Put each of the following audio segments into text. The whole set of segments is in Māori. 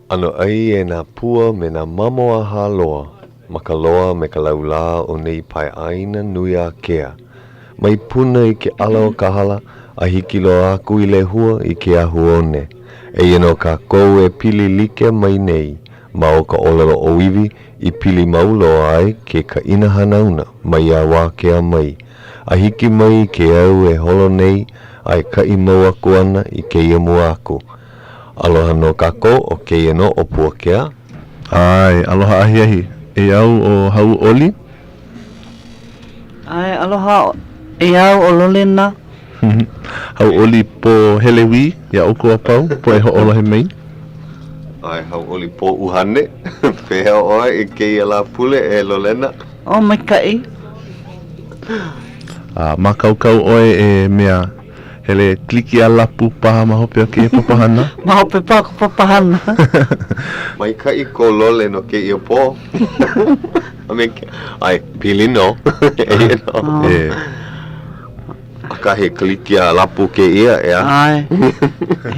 Ano ai e nā pua me nā mamoa hāloa, makaloa me ka laulā o nei pai aina nui a kea. Mai puna i ke ala o ka hala, a hiki loa aku i le hua i ke ahu one. E ino ka kou e pili like mai nei, ma o ka olelo o iwi i pili maulo ai ke ka ina hanauna mai a wā kea mai. A hiki mai ke au e holo nei, ai ka i mau aku ana i ke ia mua aku. Aloha no kako o ke ino o Puakea. Ai, aloha ahiahi. E au o Hau'oli. Ai, aloha e au o Lolena. Hau'oli po helewi, ia oko a pau, po e ho'olohe mai. Ai, Hau'oli po uhane. Pehea oa i ke ia la pule e Lolena. O mai kai. Ma kaukau oe e mea hele kliki a lapu paha mahope o ke papahana. Mahope pa ko papahana. Mai ka i ko lole no ke ia po. Ai, pili no. E no. Aka he kliki a lapu ke ia ea. Ai.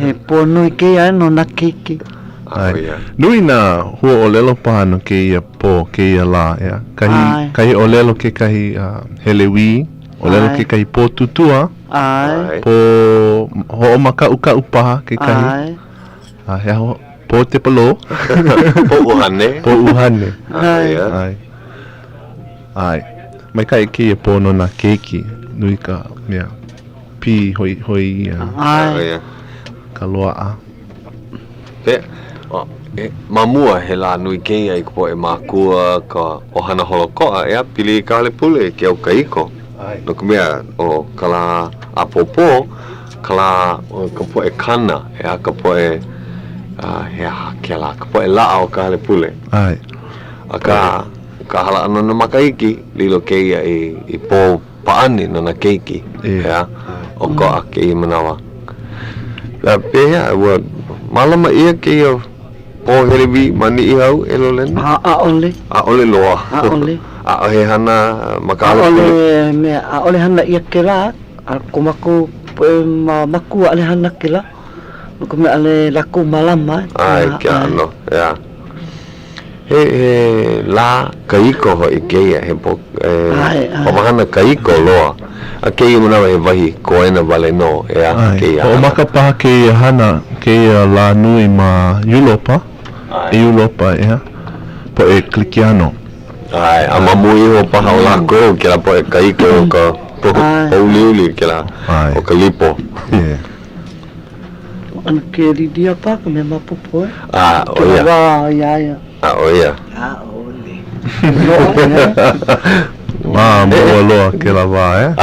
He po nui ke ia no na keiki. Ai. Nui nā hua o lelo paha no ke ia po, ke ia la ea. Kahi o lelo ke kahi helewi, o lelo ke kahi po tutua. Ai. Po ho'o maka uka upaha ke kahi. Ai. Hea ho po te palo. Po uhane. Po uhane. Ai. Ai. Mai kai ke po no na keiki. Nui ka mea pi hoi Ai. ka loa a. Pe mamua he la nui ke ai ko e makua ka ohana holokoa ea pili ka le pule ke au kaiko. No ka mea o ka la apopo, ka la ka po e kana, ea ka po e hea ke la, ka po e laa o ka le pule. Ai. A ka hala ano na makaiki, lilo keia i po paani no na keiki, ea, o ko a kei manawa. Pehea, ua malama ia keia po helewi mani i hau e Lolena? A ole. A ole loa. A ole. A he hana makale pule. A ole mea, a ole hana ia ke la. A kumako maku ale hana ke la. Nuku mea ale laku malama. Ai, ke ano, ea. He la kaiko ho i keia, he po, pamahana kaiko loa. A keia manawa he wahi koena wale no, ea, keia hana. O maka paha keia hana, keia la nui ma Yulopa. Yulopa, ea. Po e klikiano. Ai, a mamui ho paha o lako, ke la po e kaiko o ka pauliuli, ke la o ka lipo. Ana ke ridia pa, ka me mapopo e. Oia. Wa, ia. Oia. Ole. Mua loa ke la wā,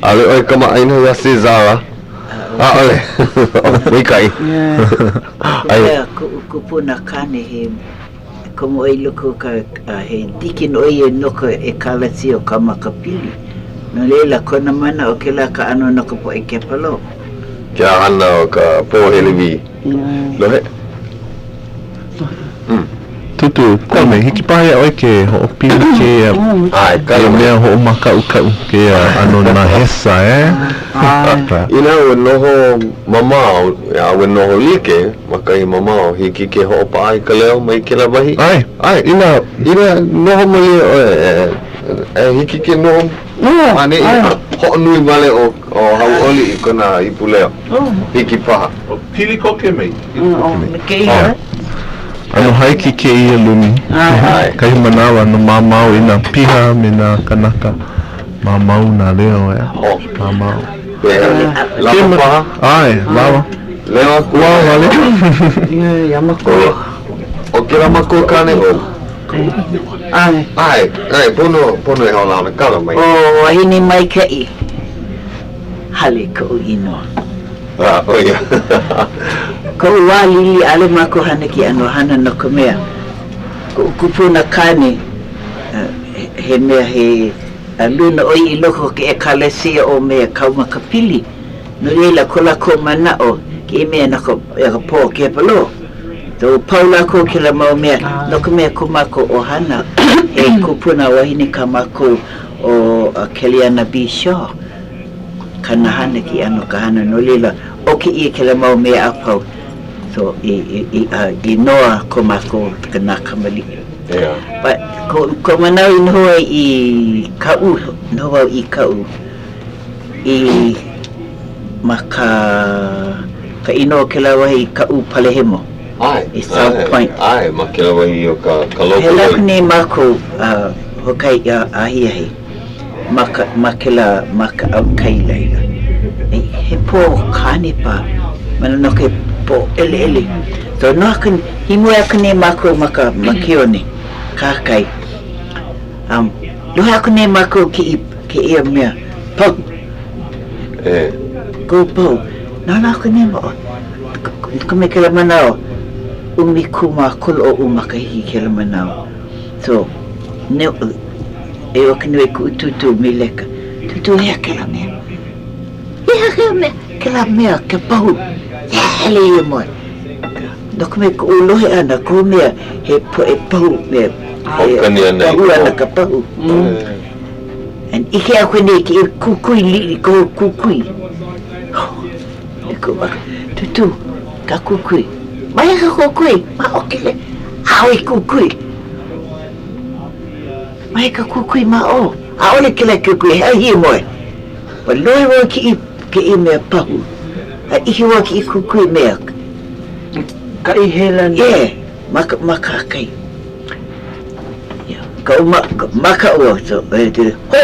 Ale oi kama aina ya Cesara. Ole. Wikai. Ai kupuna kane he como ai loko ka he tikin oi no ka e kalasi o kama kapili. No lela kona mana o ke la ka ano no ka po e ke palo. Kia ana o ka po helewi. Lohe. Tutu, kone, hiki pahe oi ke ho pili ke Ai, kai mea ho maka uka ke ano na hesa, Ina ue noho mamao, ue noho like, makai mamao, hiki ke ho paai Ka Leo mai ke la wahi. Ai, ina noho mali hiki ke noho, ane ho nui male o Hau'oli i kona i puleo, hiki paha. Pili koke mai. Ke ia. Ano haiki ke ia lumi. Kai manawa no mamau ina piha me na kanaka. Mamau na leo mamau. Lama paha. Ai, lava. Leo aku wale. Yamako. O ke la mako kane o. Ai, pono e haula na kala mai. O ahini mai kai. Hale ko ino. Oia. Ko walili ale mako hana ki ano hana no ka mea. Ko kupuna kane he mea he luna oi I loko ke e kalesia o mea kauma kapili. No leila kola ko mana o ke mea na ko po ke palo. To paula ko ke la mau mea no ka mea kumako o hana e kupuna wahini ka mako o Keliana B. Shaw. Kana hana ki ano ka hana no leila o ke I ke la mau mea apau. So I noa ko mako kana kamali. Yeah. But ko manau noa I kau noa I kau I maka ka ino ke la wahi kau palehemo. Ai. I South Point. Ai, ma ke la wahi o ka loko. He laku ne mako hokai ahiahi. Maka au kai laila. He po kane pa. Mana no ke po ele. So no akan himu akan ne mako maka makione kakai. Lo akan ne mako ke ia mea po. Go po. No akan ne mo. Kome ke la manao. Umi kuma kolo o umakahi ke la manao. So ne e o kene ku tutu mileka. Tutu hea ke la mea. Ke la mea ke pahu. Hele i moi. No kome ku ulohe ana ko mea he po e pahu mea. Pahu ana ka pahu. And ike a kone ki kukui li ko kukui. Eko ba. Tutu ka kukui. Mai ka kukui. Ma okele. Aoi kukui. Mai ka kukui ma o. Aole kele kukui. Hea hi moi. Pa loe wa ki I mea pahu. A iki wa ki I kukui mea. Ka I hela ni. Yeah. Maka kai. Ka maka o. So, hoi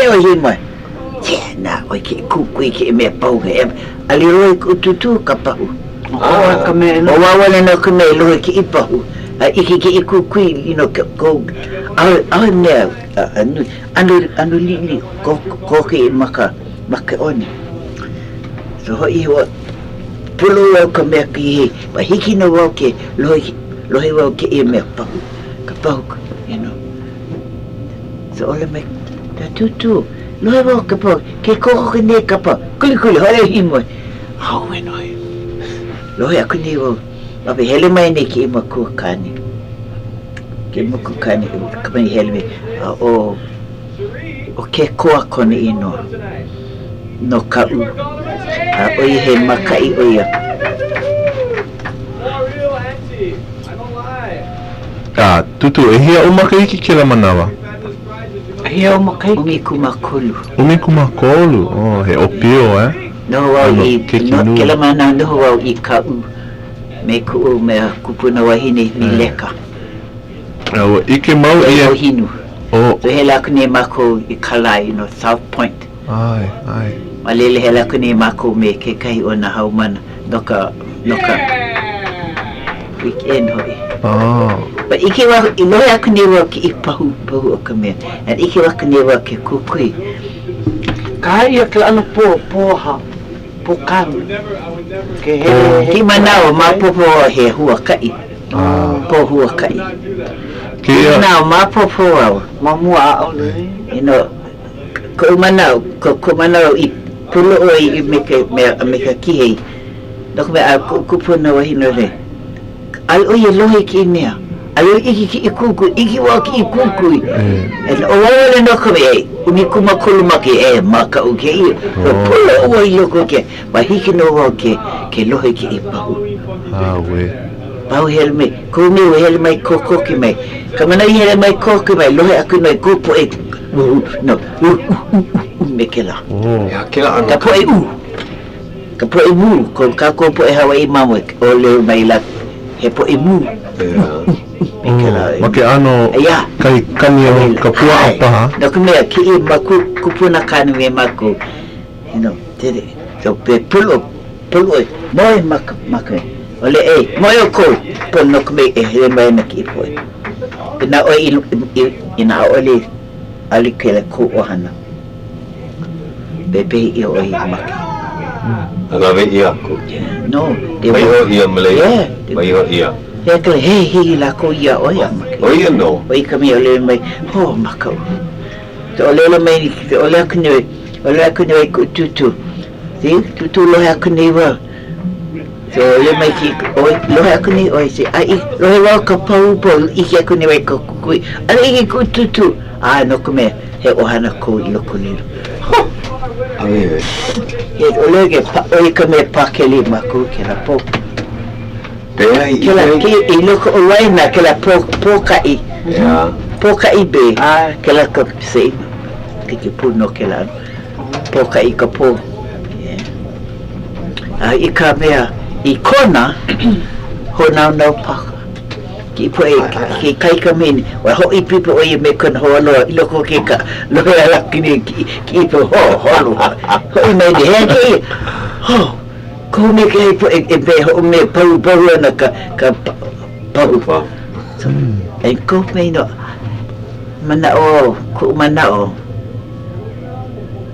o hi moi. Yeah, na, oi ki kukui ki mea pahu ka em. Aliroi ku tutu ka pahu. Ka mea no. O wawale na ka mea loe ki I pahu. A iki ki I kukui, ko au mea, anu lili, ko ki maka one. So hoi wa pulu wau ka mea ki he, pa hiki na wau ke lohi wau ke I mea pahu, ka pahu, So ole mai, ta tutu, lohi wau ka pahu, ke koko ke ne ka pahu, kuli, hore hi moi. Hau e noi. Lohi aku ne wau, wape hele mai ne ki I makua kane. Ke makua kane, ka mai hele mai, o ke koa kone ino. No kau. Oi he makai oia. Tutu, e hea o makai ki ke la manawa? Hea o makai. Umi kumakolu. Umi kumakolu? Oh, he opio, No wau ke la mana no wau I kau. Me ku mea kupuna wahine mi leka. Ike mau ia. O hinu. Oh. So he laku ne mako I Kalai, South Point. Ai. Malele he laku ne mako me ke kai o na haumana. Noka weekend hoi. But ike wa ilohe aku ne wa ki I pahu o ka mea. And ike wa ne wa ke kukui. Ka ia ke ano poha. Po karu. Ke he. Ki manao ma popo he hua kai. Po hua kai. Now ma popo au. Mamua a ole. Ko manao I pulo o I meka kihei. Doko me a kupuna wa hino re. Al o ye lohe ki mea. Al o iki ki I kuku, iki wa ki I kuku. And o wale no ko me umi kuma kuluma ki maka o ke I. Pulo o I loko ke. Ma hiki no wa ke lohe ki I pahu. We. Pau hele mai, ko me o hele mai koko ki mai. Ka mana I hele mai koko ki mai, lohe aku noi kupo me ke la. Ya ke la Ka po Ka po ko ka ko po Hawaii mamo o le mai la. He po mu. Me ke la. Ma ke ano kai kani o ka pua apa. Na ku me ki I maku kupuna kani me maku. Tere. So pe pulo moi maka. Ole moyo ko po no kme he mai na ki po. Na o ina ole ali kele ko ohana. Bebe I o I maki. Ana ve I aku. No, Mai ho ia Malay. Mai ho ia. He kele he la ko ia o ia maki. O ia no. O I kami ole mai ho makau. Te ole mai ole akune ko tutu. Si tutu lo akune wa. So le mai ki lohe aku ni oi se ai lohe wa ka pau iki aku ni wai ko kui ala iki ku tutu no kume he ohana ko I loko lilo he ole ke oi ka me pakeli ma ku ke la po Kela ki I loko o waina kela pokai. Pokai be. Kela ka sei. Kiki puno kela. Pokai ka po. I ka mea I kona ho nau paka. Ki po ki kai ka mini. Wa ho I pipo o me kona ho alo I loko ki ka lo ala kini ki po ho. Ho I me he ki. Ho. Ko me ke po e be ho me pau na ka pau. So e ko me no mana o ku mana o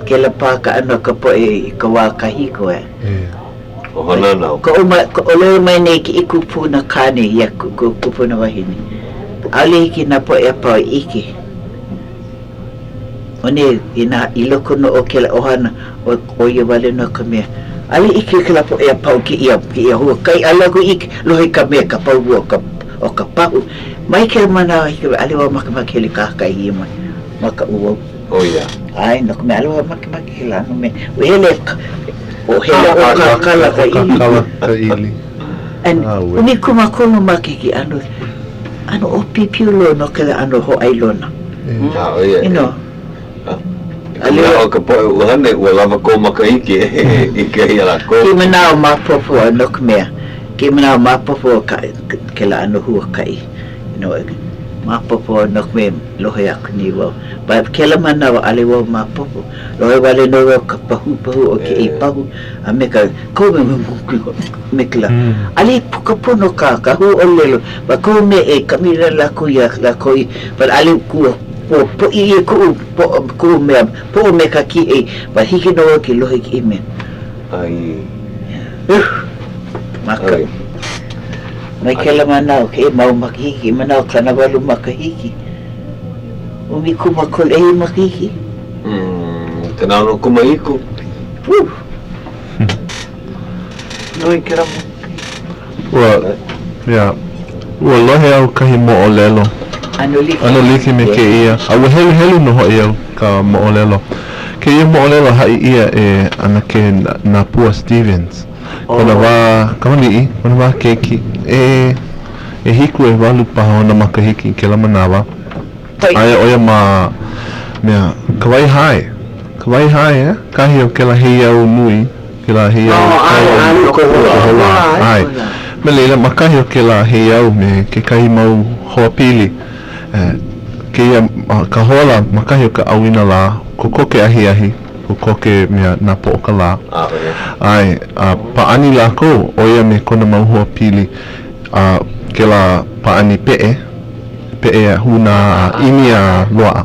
ke la pa ka ano ka po e ka wa ka hiko e. O hana nau. Ko ole mai nei ki ikupu na kane ya kupu na wahini. Ale ki na po e pa iki. One ina iloko no o ke la ohana o ye wale no ka me. Ali iki kala po e pau ki ia ho kai ala ko ik lo he ka me ka pau o ka pau mai ke mana ki ali wa maka le ka kai mai maka u oh ya ai no me ali wa maka la no me hele o hele o ka kala ka ili and uni kuma kono maki ki ano o pipiulo no kala ano ho ailona you know ali o ka po uhane wala ko makaiki ike ala ko ki mana mapopo no kmea ki mana mapopo ka kela ano hua kai you know mapopo no kme lohe akni wa ba kela mana wa ale wa mapopo lohe wale no ka pahu o ki pahu ameka ko me kela ali pukapo no ka hu olelo ba ko me e kamira la ko ya la ko ba ali ku po I ku me po me ka ki e ba hiki no ki lohe ki me ai maka mai kela mana ke mau makiki mana kana walu makahiki umi kuma kol e makiki kana no kuma iku noi kera wa lohe au kahi mo olelo ano liki me ke ia au helu no ho ia ka mo olelo ke ia mo olelo hai ia e ana ke na Pua Stevens kona wa kauni kona wa keki e hiku e walu paha ona makahiki ke la manawa ai oia ma mea kawai hai kahi o ke la hei au nui ke la hei au ai me leila makahi o ke la hei au me ke kahi mau hoa pili ke ia ka hola makahi o ka awina la kokoke ahi kokoke mea na po ka la ai paani lako oia me kona mau hoa pili ke la paani pe'e huna ini a loa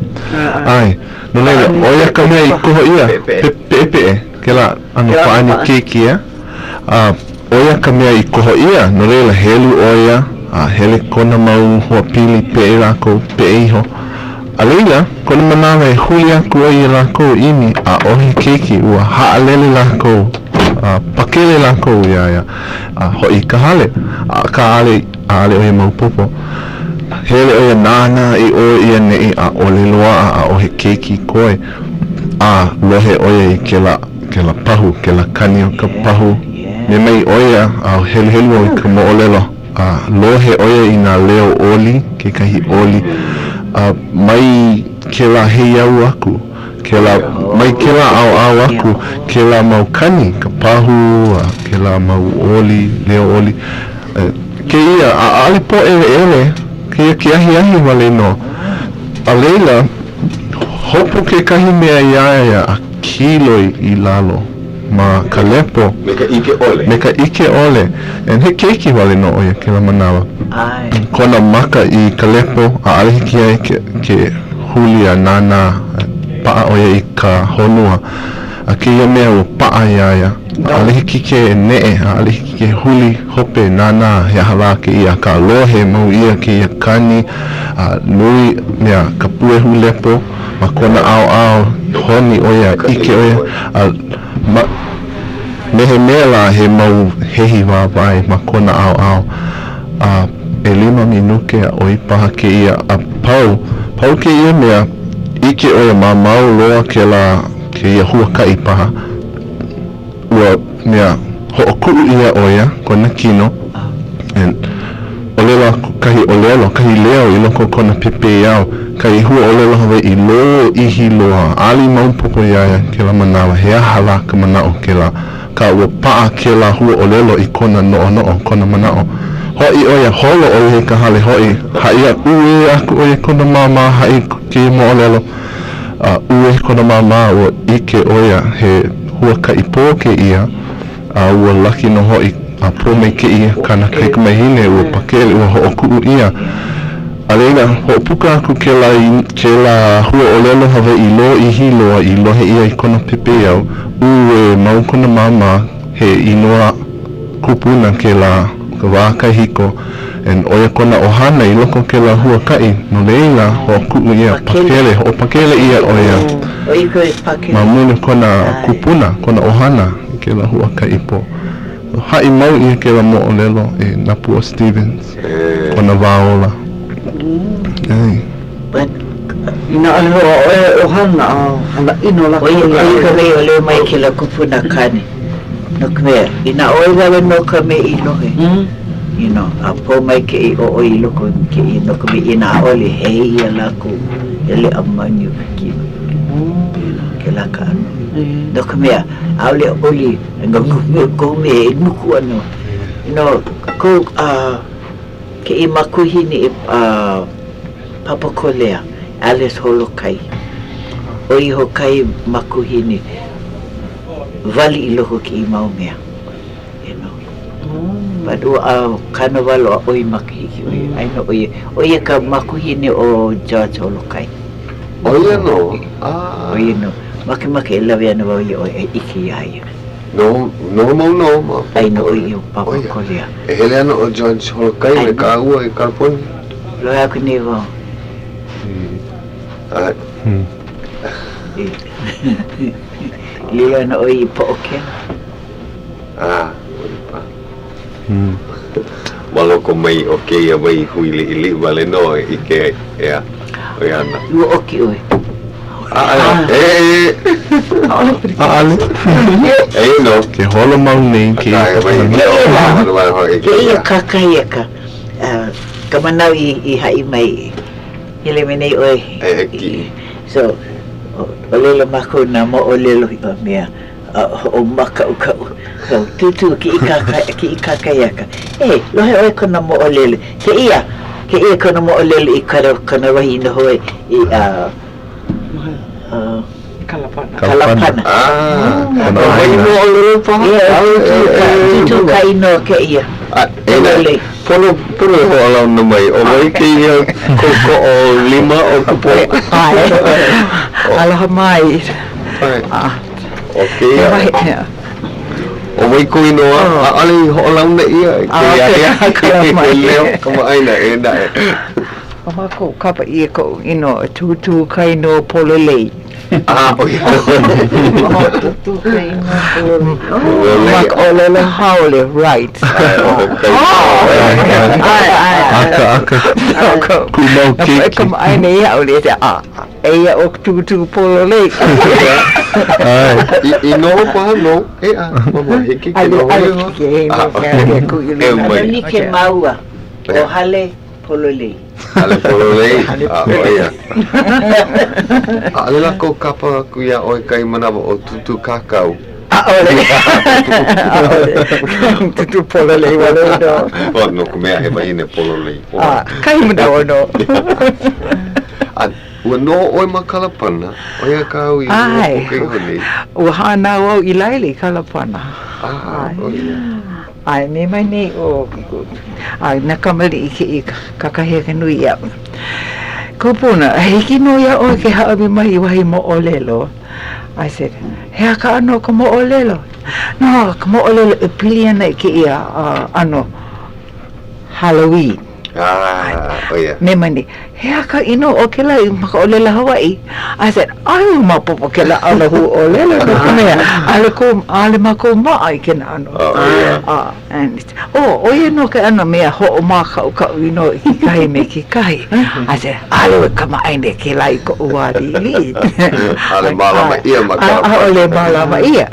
ai no leila oia ka mea I koho ia pe'e ke la ano paani keki oia ka mea I koho ia no leila helu oia hele kona mau hoa pili pe'e lako pe'e iho a leila kona manawa e huli aku oia lako ini ohi keki ua haalele lako pakele lako ia hoi ka hale ka ale oia mau popo hele oia nana I o ia nei ole loa ohe keki koe lohe oia I ke la pahu ke la kani o ka pahu me mai oia helu o I ka moolelo lohe oia I nga leo oli ke kahi oli mai ke la hei au aku mai ke la au aku ke la mau kani ka pahu ke la mau oli leo oli ke ia ale po ele ke ia ki ahi wale no a leila hopu ke kahi mea iaia a kiloi I lalo ma ka lepo me ka ike ole en he keiki wale no oia ke la manawa kona maka I ka lepo a ale hiki ai ke huli a nana paa oia I ka honua a ke ia mea o paa iaia ale hiki ke nee ale hiki ke huli hope nana he hala ke ia ka lohe mau ia ke ia kani nui mea ka puehu lepo ma kona ao honi oia ike oia mehe mea la he mau hehi wawai ma kona ao e 5 minuke a oi paha ke ia a pau ke ia mea ike oia ma mau loa ke ia hua kai paha ua mea ho'okuru ia oia kona kino kahi olelo, kahi leo I loko kona pepe au, kahi hua olelo Hawaiʻi lo ihi loa, ali maupopo iaia ke la manawa, he ahala ka manao ke la, ka ua paa ke la hua olelo I kona noʻo kona manao. Hoi oia holo o he ka hale hoi, haia ue aku oia kona mama, hai ke mo olelo, ue kona mama ua ike oia he hua ka ipo ke ia, ua laki no hoi, a po me ke ia kana keika mahine ua pakele ua hoʻokuʻu ia. A leila, hoʻopuka aku ke la hua olelo Hawaiʻi lo ihi loa I lohe ia I kona pepe au, ue mau kona mama he inoa kupuna ke la ka wā kahiko, en oia kona ohana I loko ke la hua kai, no leila hoʻokuʻu ia pakele, hoʻopakele ia oia. Ma mune kona kupuna, kona ohana ke la hua kai po. Hai mau ia ke la moʻolelo Napua Stevens, kona waola. Ina ale ho ohana hana ino la Oia ka mei o leo mai ke la kupuna kane. No ka mea, ina oi lawe no ka me I lohe. You know, a po mai ke I o I loko ke I no ka me ina ole hei ia lako ele a manyu ki. Ke la ka ano. No ka mea, aole oli ko me nuku ano. You know, ko ke I makuhini Papa Kolea, Alice Holokai. Oi ho kai makuhini. Vali I loko ki I mau mea. You know. But carnival o oi makihiki oi. Ai no oia ka makuhini o George Holokai. Oia no? Oia no. Make e lawe ana wau o iki ia. No. Ai no oi o Papa Kolea. E hele ana o George Holokai me ka ua I Karponi? Lo aku ni wau. Leo na oi Puakea. Oi pa. Maloko mai o ke ia wai hui li wale no I ke ea. Oi ana. Ua oki oi. No. Ke holo mau nei ke Ke ia kakaiaka. Ka manau I hai mai. Hele menei oi. So, olelo mako na mo olelo I mea. O maka ukau. So, tutu ki I kakaiaka. Lohe oi kona mo olelo. Ke ia kona mo olelo I kana wahi na hoi I Kalapana. Wahi mo olelo pa? Tutu ka ino ke ia. Pono ho alau na mai. O mai ke ia koko o 5 o kupo. Aloha mai. Okay. O mai ko inoa. Ale ho alau na ia. Ke leo kama aina e na e. Mako kapa ia ko ino tutu kai no pololei. Oia. Tutu kai no pololei. Mak olelo haole, right. Aka. Kumau kiki. Kama aina ia ole te eia o tutu pololei. Ino pa no. Mama hiki ke no. Ani ke maua o hale pololei. Ale pololei. Oia. Ale lako kapa kuia oi kai manawa o tutu kakau. Tutu pololei wale no. No kumea he mahine pololei. Kai manawa no. Ua no oi ma Kalapana. Oia kau I o kei honi. Ua hana o I laile Kalapana. Oia. Ai me mai nei o na kamali I kakaheka nui ia. Ko puna, hiki no ia o ke haabi mai wahi mo olelo. I said, hea ka ano ka mo olelo? No, ka mo olelo e pili ana ke ia ano Halloween. Oia. Me mani, hea ka ino o ke lai maka olela Hawaiʻi. I said, ai mapopo ke la ala hu olela no ka mea. Ale mako maa I ke na ano. And oia no ke ano mea ho o maka o ka ino I kahi me ki kahi. I said, ale we kama aine ke lai ko uwari li. Ale malama ia maka. Ale malama ia.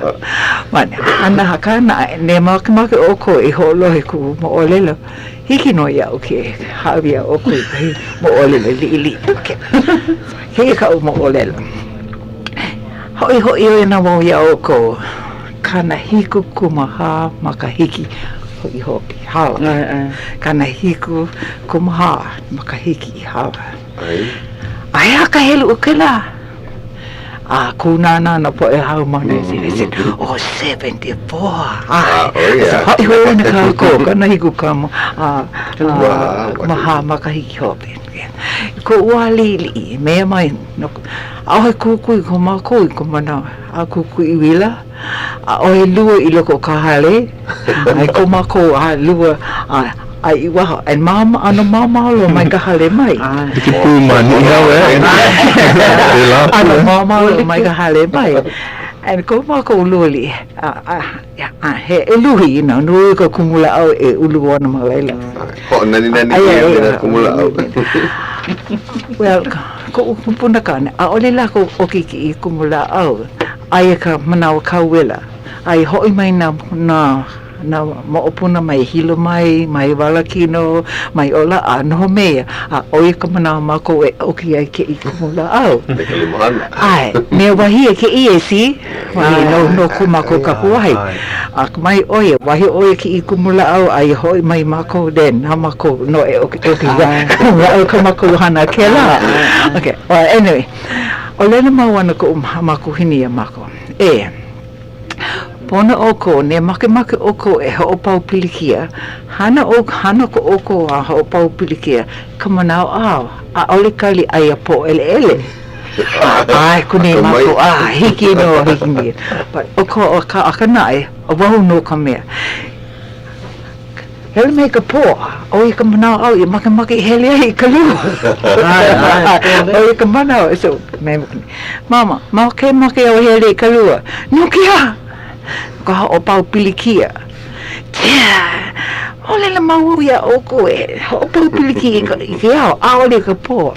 Mane, ana haka na ne maka o ko I ho lohe ku mo olela. Hiki no ia o ke hawi via o kui mo ole le li. He ka mo ole. Hoi na mo ia o ko kana hiku kumaha makahiki hoi hopi hawa. Kana hiku kumaha makahiki hawa. Ai aka helu o kela. Kunana na po e hau mana I said, 74. Hoi hoi na ka ko kana hiku kama maha makahiki hopi. Ko ua lili mea mai no au kukui ko makoi ko mana a kukui wila o e lua I loko ka hale ai ko mako a lua ai wa and mama ano mama lo mai ka hale mai ki pu mani ano mama lo mai ka hale mai and ko mako luli he eluhi no no ko kumula au e ulu ona malela ho nani kumula au well ko puna kana ole la ko okiki kumula au ai ka manawa kauela ai hoi mai na mo opuna mai hilo mai walakino mai ola no mea oi ka manawa mako e oki ai ke kumula au ai me wahi ke si wahi no kumako ka huai mai oi wahi oi ki kumula au ai hoi mai mako den ha mako no e oki wa ka mako hana kela okay well anyway Lolena mawana ko mako hinia mako Pona oko ne make oko e ho'opau pilikia hana ko oko a ho'opau pilikia kamanao a ole kali ai a po ele ai kune mako hiki ni but oko ka akanai a wahu no ka mea hele me ka po o I ka manao au I make hele ai ka lu o I ka manao so mama make o hele ka lu no kia ka o pau pilikia ole la mau ia o ko o pau pilikia ia a ole ka po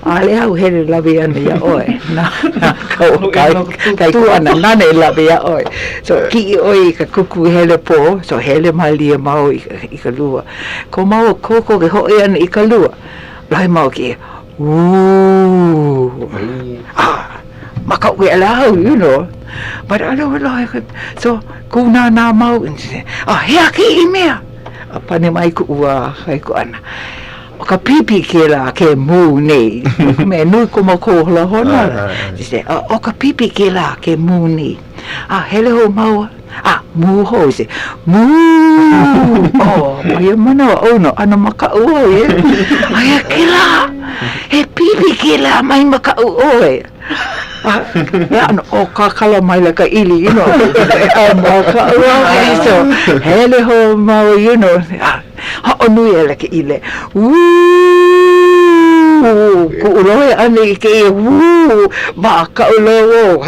ale au hele la via ia oi na ka tu ana nane la via oi so ki oi ka kuku hele po so hele malia mau I ka lua ko mau koko ke ho ia I ka lua lai mau ki maka we allow you know but I don't like it so kuna na mau hea ki mea apa ne mai ku ua hai ku ana o ka pipi ke la ke mu nei me nui ko mako la hona se o ka pipi ke la ke mu nei hele ho mau mu ho se mu mai mana no ana maka ua ai ke la he pipi ke la mai maka ua ya no o ka kala mai la ka ili maka ua so hele ho mau ho nui ele ke ile ko uloe ane ke ba ka uloe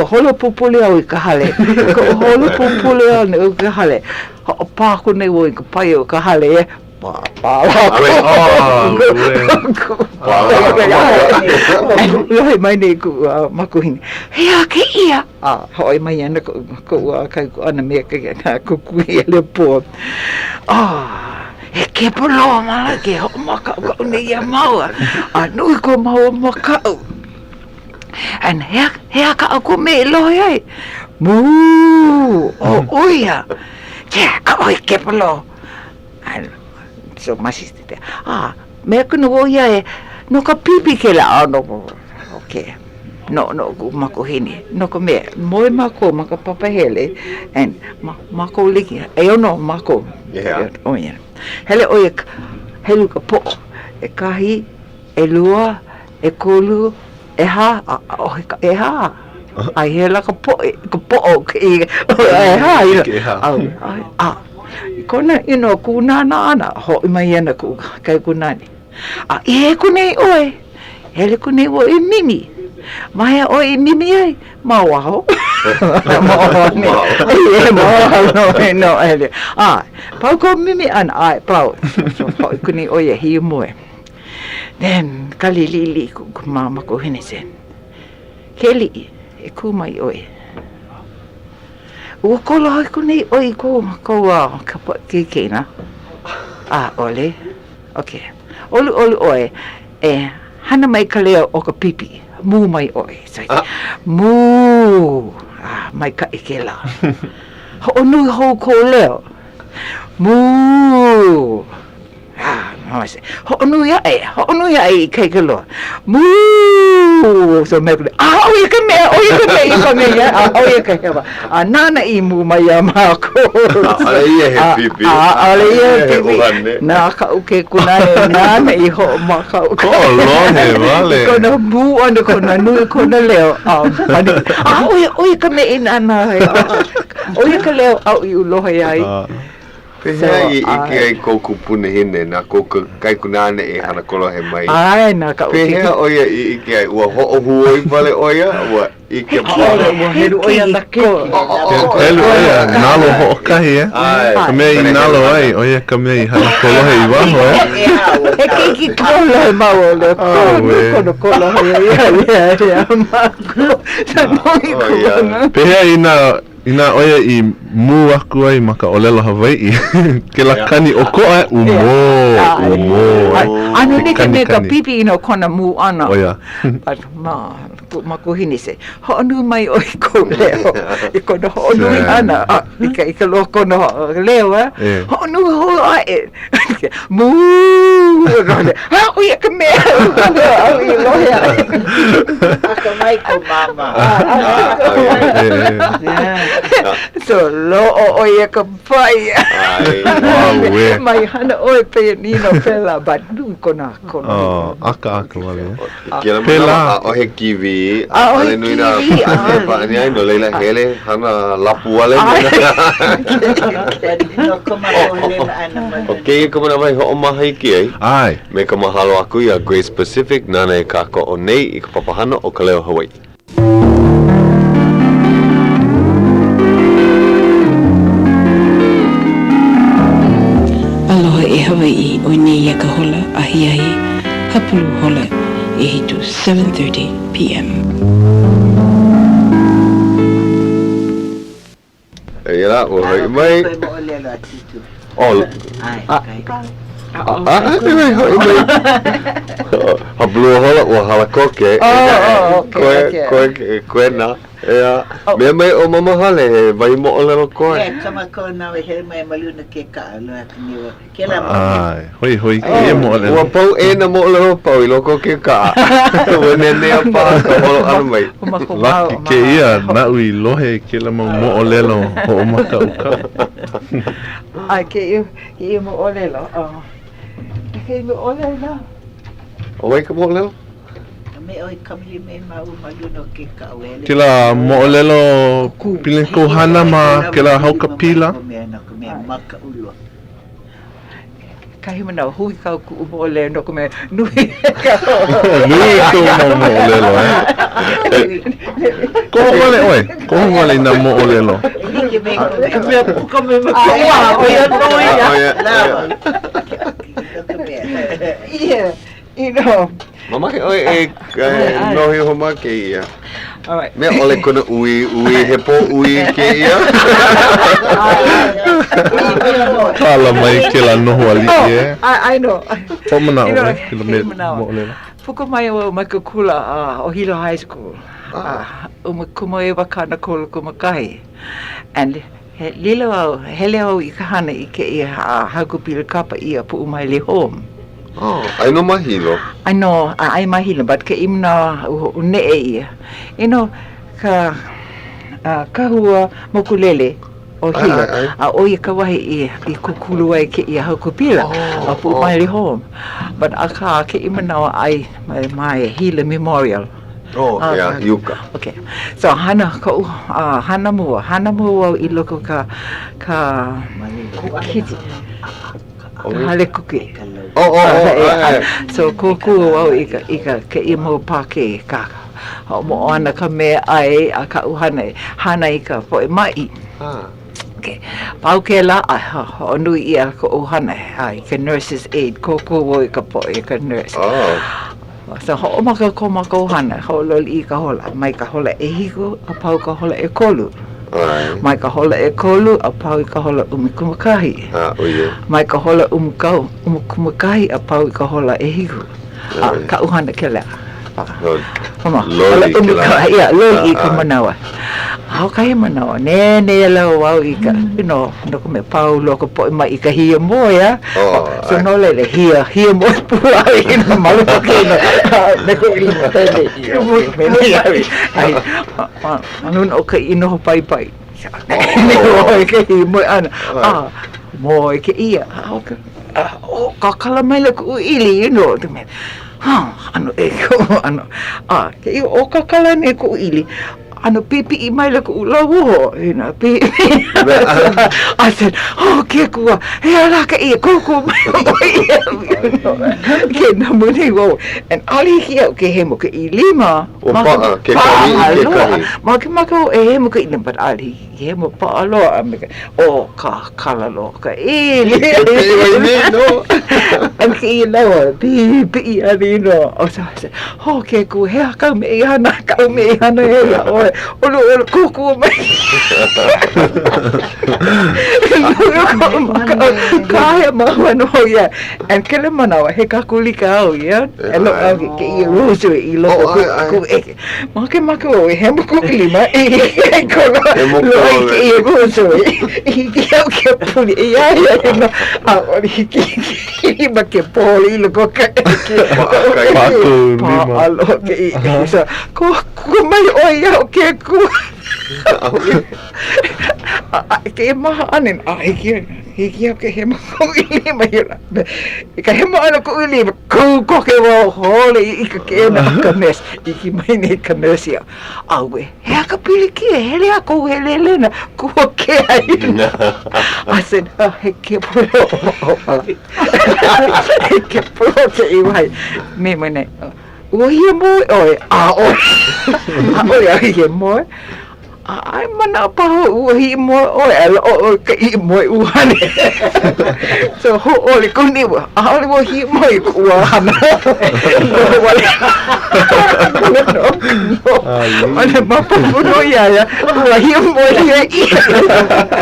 holo pupuli au I ka hale ko holo pupuli ane o ka hale ho pa ko nei o ka pai o ka hale Lohe mai nei ku makuhini hea ke ia hoi mai ana ko kai ko ana me ka kui ele po ke polo mala ke ho maka ko nei ia mau nui ko mau maka and hea ka ko me lohe ai mu oia ka oi ke polo so masiste me kuno wo ia no ka pipi ke la no okay no ku makuhini no ko me moi mako maka papa hele and mako liki no mako oia hele oia helu ka po kahi lua kolu ai hela ka po ke kona kuna ana ho mai ana ku kai kunani kunei oi hele kunei o mimi mai o mimi ai mau ho no hele pau ko mimi an ai pau so kunei oi hi mo then kalili ku mama ko hinesen keli ku mai oi o ko la ko nei oi ko ka ke na ole Okay. Olu oe. Hana mai ka leo o ka pipi. Mu mai oe. So, mu. Mai ka ikela. Ho'onui hou ko leo. Mu. Ho'onui ai I kai ka loa. Mu. So me ka oia ka mea I ka mea. Oia ka hewa. Nana I mu mai a mako. Ia he pipi. Ia he pipi. Nā ka uke kunane nana I ho maka uke. Lohe, vale. Kona mu ana kona nui kona leo. Oia ka mea nana. Oia ka leo au I uloha ai. Pehea I ai kouku pune hine na kouku kai kunane hana kolo he mai. Ai na ka uke. Pehea oia I ai ua ho'o huoi vale oia ua ike pole. Ua heru oia na keko. Helu oia, nalo ho'okahi Ka mea I nalo ai, oia ka mea I hana kolo he I waho He keiki kolo he mau le. Kono kolo he ia mako. Sa nongi kona. Pehea Ina oia I mu aku ai ma ka olelo Hawaiʻi. Ke la kani o koa umo. Anu neke me ka pipi ino kona mu ana. Oia. But ma kuhini se. Ho'onu mai oi ko leo. I kona ho'onu ana. I ka lo kona leo Ho'onu ho ai. Mu. Oia ka mea. Oia lohe ai. Aka mai ko mama. So lo oia ka pai. Mai hana oe pe nino pela but nu kona. Aka wale. Pela o he kiwi. Ale nui na pa ni ai no leila hele hana lapu wale. Okay, ko na mai ho mahai ki ai. Me ka mahalo aku ia Grace Pacific nana e ka ko o nei I ka papahana o Ka Leo Hawaiʻi. Aloha e Hawaiʻi o nei ia ka hola ahiahi hapulu hola e hitu 7:30 p.m. Ia la, o hoi mai. Oh, hapulu hola o hala koke. Koe na. Ea, mea mai o mamahale he vai mo o lelo koe. Kama ko na we he mai maluna ke ka alo akniwa. Ke la Hoi, ke mo o lelo. Ua pau na mo o lelo pau I loko ke ka. Wene nea pa ka holo anu mai. Laki ke ia na ui lohe ke la mo o lelo ho o maka uka. Ai ke I mo o lelo. Ke mo o lelo. O wai ka mo o lelo? me oi kamili me mau maluno ke ka wele. Ke la mo'olelo pilin kohana ma ke la hauka pila. Me maka ulo. Kahi mana hui kau ku mo'olelo no kume nui. Nui ko mo'olelo Koho wale oi, koho wale na mo'olelo. Me puka me makoa. Oia noia. Yeah, you know. Mama ke oi no hi homa ke ia. All right. Me ole kona ui he po ui ke ia. Kala mai ke la noho ali e. I know. Pomana oi ke la me mo'olelo. Puka mai o Makakula o Hilo High School. Kuma e wakana kolo kumakahi. And hele au I ka hana I ke ia hakupila kapa ia pu umai le home. Oh, I know mahilo. I know, I mahilo, but ke imna une e ia. You know, ka hua mokulele o hilo. O ia ka wahi I kukulu ai ke ia hakupila pu umai le home. But aka ke imna ai mai hilo memorial. Oh, yeah, yuka. Okay. So hana mua I loko ka kiti. Hale kuki. So kuku au ika ke imo pake ka. Mo ana ka me ai a ka uhana hana ika po e mai. Okay. Pau ke la o nui ia ko uhana ai ka nurse's aid kuku o ika po e ka nurse. So ho maka ko hana ho lol I ka hola mai ka hola e hiko a pau ka hola e kolu. Mai ka hola e kolu a pau I ka hola kumakahi. Mai ka hola kumakahi a pau I ka hola e hiku. Ka uhana ke lea. Loli ke la. Ia, loli I ka manawa. Hau kai manawa, nene lau wau I ka, no ko me pau loko po mai I ka hia mo ya. So no lele hia mo pua I na malu ke na. Ne ko I tele. Me ni ai. Anun o ka ino pai. Ne ko ke hia mo ana. Mo ke ia. Ka kala mai le ku ili te me. Ke I o ka kala ne ku ili. Pipi I mai le ku lawo pipi. I said, ke kua, he ala ka I kuku mai ke na muni wo. And ali kia ke he mo ke I lima. Ke kahi. Ma ke maka he mo ke I lima, but ali he mo pa alo o ka kala lo ka I. And ke I lawa, pipi ali no. O sa I said, ke ku he ka me hana he Olo kuku mai. Kaya mawano ya. And kele manawa he kakuli kao ya. Elo ke I rusu I loko ku eke. Make o he mo ku lima. Kolo ke I rusu. Ke ke puli ya no. Ori ki ma ke poli loko ka. Pato lima. Alo ke I sa ko mai o ya ke ku. Ke maha anin hiki ke he mo ili mai la ka he mo ana ko ili ko ke wo hole I ka ke na ka mes iki mai ne ka mes ya awe he ka pili ki hele ko hele na ko ke ai I said he ke po ke po ke I mai me ne o hi mo oi oi hi mo ai mana pa hi mo oi ka I mo uhane so oli kuni ali mo hi mo uhana ana mapa puno ya hi mo hi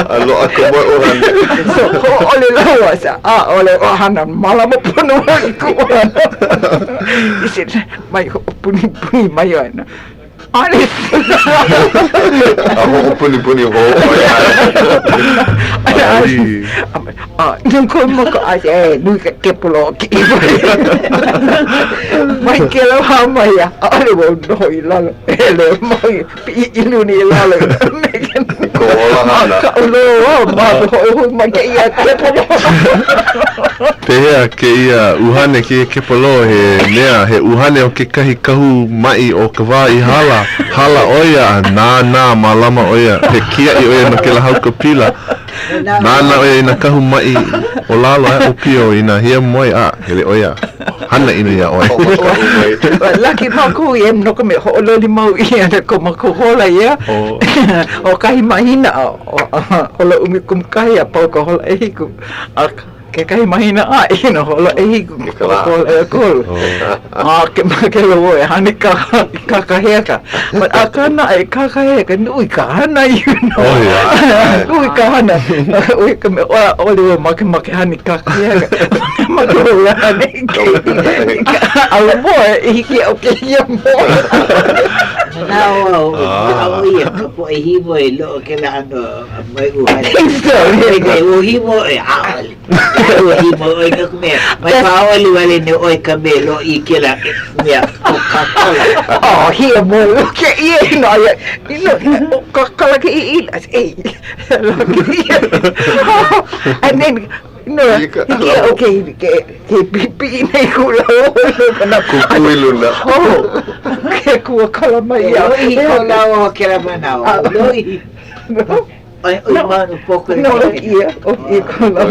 alo ako mo uhane so oli lawa sa oli uhana mala mo puno ko uhana isi mai puni mai ana Ali. Ako puni ho. Nung ko mo ko nung ke pulo ki. Mai ke lo hamaya. Ali wo no ilalo. Ele mai ilu ni ilalo. Ko la hana. Ka ulo ma ho mai ke ia ke pulo. Pehea ke ia uhane ke polo he mea he uhane o ke kahi kahu mai o ka wā I hala oia nā malama oia he kia I oia no ke la hauka pila nā oia ina kahu mai o lalo o pio ina hia moi hele oia hana ina ia oia laki maku I no ka me ho'ololi mau ia na ko maku hola ia o kahi mahina o la umikum kahi a pau ka hola e hiku ke kai mahina ina hola e hiku ko e kol ke lo e hani ka heka but akana e ka heka nui ka hana nui ka hana ui ka me oli make hani ka heka ma ko la hani au mo e hiki o ke ia mo Now, ia ka po e hivo e lo ke la ano mai uhane o hivo e aali Himo oi ka mea. Mai paoli wale ne oi ka mea lo I ke la mea o kakala. Hia mo ke I no ia. Ino kakala ke I and then no, okay, ke pipi nei kula kana kukuiluna. Ke kua kala mai ia. I ko la o ke la mana o. No. Ai manu poco no ia o I ko la.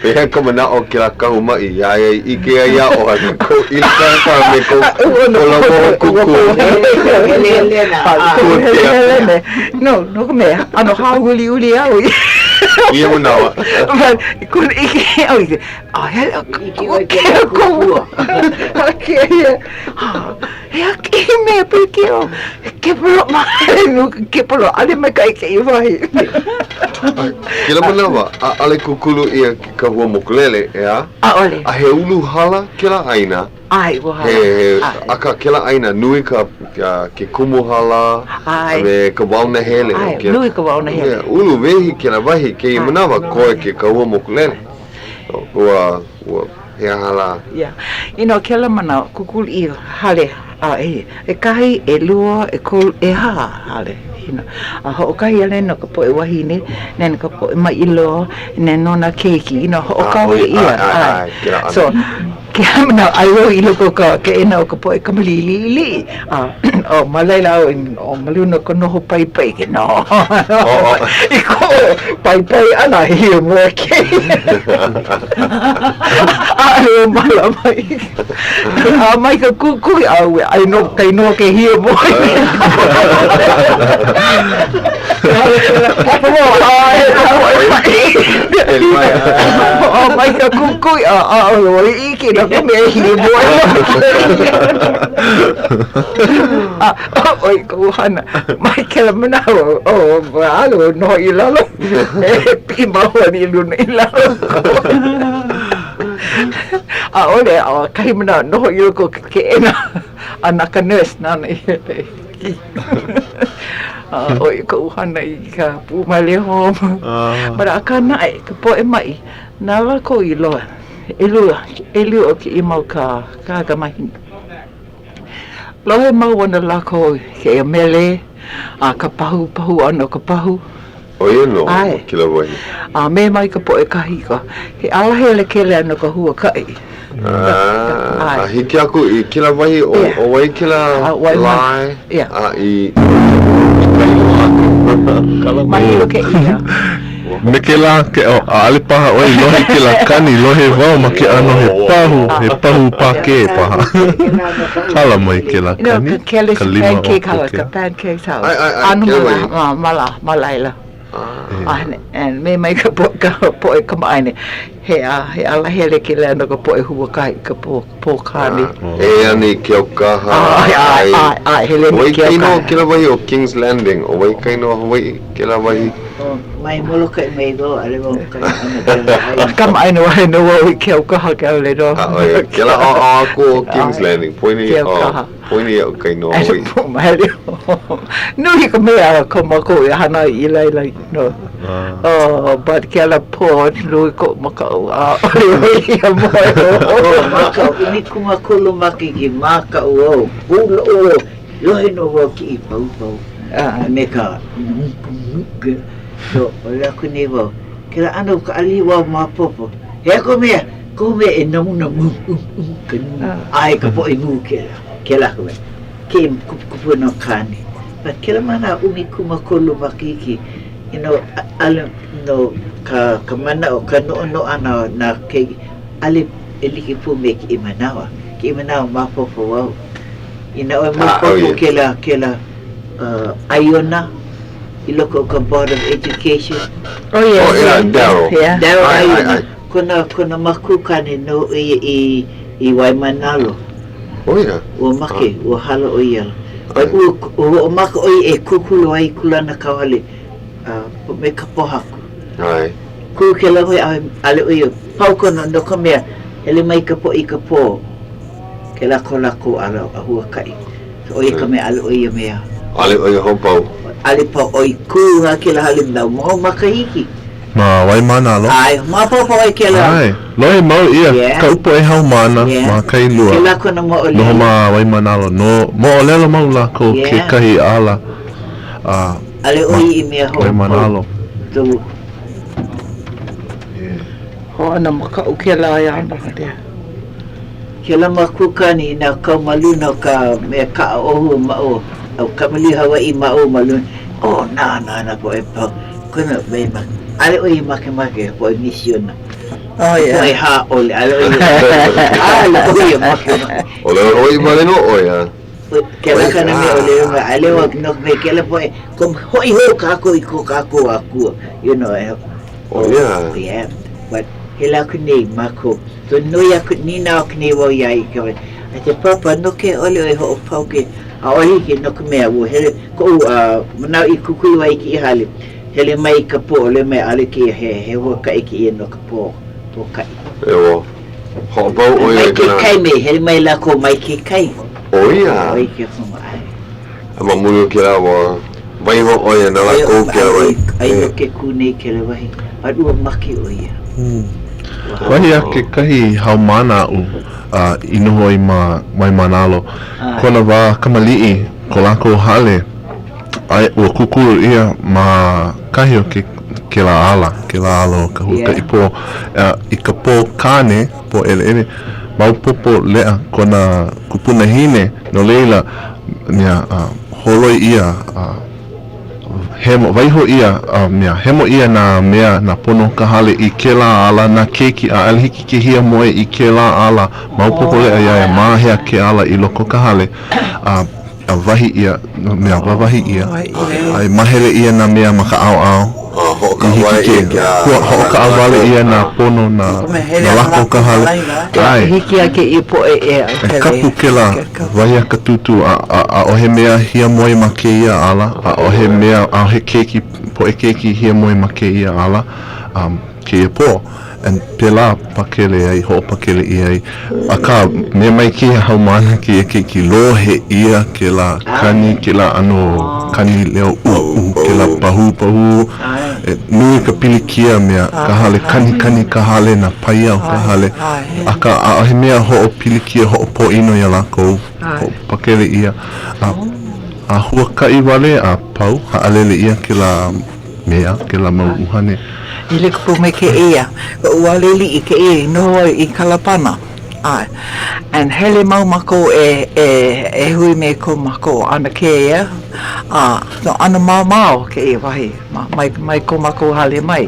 Pea ka mana o ke la kahu mai ia I ke ia o hana ko ilka ka me ko la mo kuku. No, no me ano Hau'oli au. Ia manawa. Kun iki ai ai ke me pekeo ke polo mai ke polo ale me kai ke vai Kila manawa, ale kukulu ia ka hua mokulele, ea? ole A he ulu hala kila aina. ai wa Aka kila aina nui ka ke kumu hala. Me ka wauna hele. nui ka wauna hele. Ulu wehi kila wahi ke manawa koe ke ka hua mokulele. Ua hea hala. Yeah. Kela mana kukul I hale e kahi e lua e kol e hale. Ho kahi ale no ka po e wahine, nen ka po e mai ilo, nen nona keiki, ho kahi ia. So, ke mana ayo I loko ka ke ena o ka po e kamalili. O malaila o maluna ko noho pai ke no. Iko pai ana hi mo ke. Ai mala mai. Mai ka kuku ai no kai no ke hi mo. Mai ka kuku iki na me hi mo. Oi ko hana mai kela mana alo no ilalo pi mau ni lu ni ilalo ole kai mana no ilu ko ke ena anak nurse na ni oi ko hana I ka pu male hom para kana ka po e mai na la ko ilo elu o ki I mau ka mai Lohe mau wana lako ke e mele, ka pahu ano ka pahu. O ia no, kila wahi. Me mai ka po e kahi ka. He ala hele kele ano ka hua kai. Hiki aku I kila wahi o wai kila lai. I mai ilo ke ia. Me ke la ke ale paha oi lohe ke la kani lohe wau ma ke ano he pahu pa ke paha kala mai ke la kani ka lima ka pancakes house anu malaila and me mai ka po e kamaine he ala hele ke la no ka po e hua kai ka po kani ani ke o kaha hele ni ke o kaha kila wahi o King's Landing o wai kaino Hawaii kila wahi mai molo kai mai go ale go kam ai no ai no o ke o kaha ke le do kila ko King's Landing poini o kaino Hawaii no hi ka me a ko ma ko ya hana I lai no but kela po lu ko ma ka maka ini kuma kolo maki ki maka o ulo lohe no wo ki pau me ka so ola kuni wo kila ano ka ali wa ma popo he ko me e namu ai ka po ingu kela ko ke ku no kani but kila mana umi kuma kolo maki ki ala no ka mana o ka no ana na ke ale eliki pu me ki imanawa mapopo wao o mapopo kela Iona iloko ka Board of Education Daryl Iona kuna makukani no I Waimanalo o make o halo o ia o maka oi e kukulo ai kulana kawale me ka pohaku ku ke la hoi ale oi pau kono no komea ele mai ka po I ka po ke la kola ko ala hua kai oi ka me ale oi mea ale oi ho pau ale pa oi ku ha ke la hale na mo makahiki ma wai mana lo ai ma po oi ke la ai loe mau ia ka upo e hau mana ma kai lua ke la kono mo ole no ma wai mana lo no mo ole lo mau la ko ke kahi ala ale oi I mea ho wai mana lo ho ana maka o ke la ya na dia ke la makukani na ka maluna ka me ka o o kamali Hawaii ma o malun na po e pa kuna be ma ale oi make po mission oi ha ole ale oi make oi maleno oi ke la kana me ole ale wa no me ke la po kom hoi ho ka ko aku Oh, yeah. Yeah. But hela kune mako. So no ya nina kune wo ya I ka. I said, Papa, no ke ole ho pauke. A ohi ke no ke mea wo hele ko mana I kukui wa ki hale. Hele mai ka po ole mai ale ki he wo ka ki no ka po kai. Ewo. Ho bau o Mai ia ke kai me hele mai la ko mai ke kai. Oh ia. Oi ke fuma ai. Ama mulu ke la wa. Vai ho o ia na la ko ke wa. Ai no ke kune ke le wahi. Adu maki o ia. Wahi a ke kahi haumana u inoho I mai manalo. Kona wā kamali'i ko lako hale. Ai ua kukuru ia ma kahi o ke la ala o ka huka ipo I ka po kane po ele mau popo lea kona kupuna hine no leila nia holoi ia hemo waiho ia hemo ia na mea na pono ka hale I ke la ala na keiki a alhiki ke hia moe I ke la ala mau popo lea ia mahea ke ala I loko ka hale a wahi ia mea wawahi ia ai mahele ia na mea maka au Hoka Hawaiʻi hoka awale ia na pono na lako ka hale ai hiki ake I po e kapu ke la wahi a ka tutu a ohe mea hia moe ma ke ia ala a ohe mea a ohe keiki po e keiki hia moe ma ke ia ala ke ia po and pela pakele ai ho pakele ai aka me mai ki haumana ki ki lohe ia ke la kani ke la ano kani leo ke la pahu nui ka pilikia mea ka hale kani ka hale na paia o ka hale aka a mea ho pilikia ho po ino ia lako ho pakele ia a hua kai wale a pau ha alele ia ke la mea ke la mau uhane Ile kupu me ke ia, ka ualeli I ke ia, no I kalapana. And hele mau mako e hui me ko mako ana ke ia. No ana mau ke ia wahi, mai ko mako hale mai.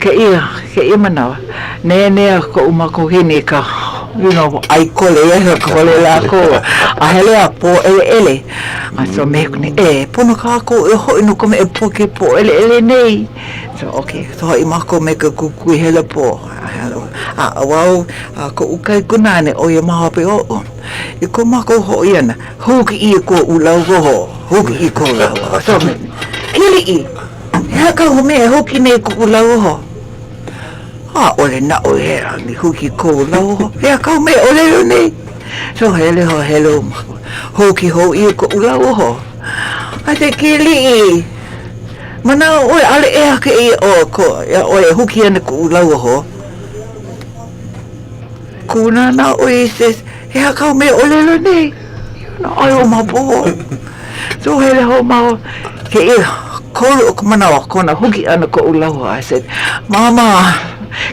Ke ia manawa. Nea ko umako hini ka, ai kole ia kole la ko. A hele a po ele. So me kuni pono ka ko e hoi no ko me po ke po ele nei. So okay, so I mako me ka kukui hele po. Wau ko ukai kunane o ia maha pe o. I ko mako ho iana. Hoki I ko ulau ho. Hoki I ko ulau. So me. Ili I. Haka ho me hoki nei ko ulau ho. Ole na o hera ni hoki ko ulau ho. Haka me ole nei. So hele ho hello mako. Hoki ho I ko ulau ho. Ate kili I. Mana oi ale e ke I o ko ya oi huki ana ku lau ho. Kuna na oi ses he ka me ole nei. Na ai o mapo. So hele ho ma ke I ko mana ko na huki ana ko lau I said mama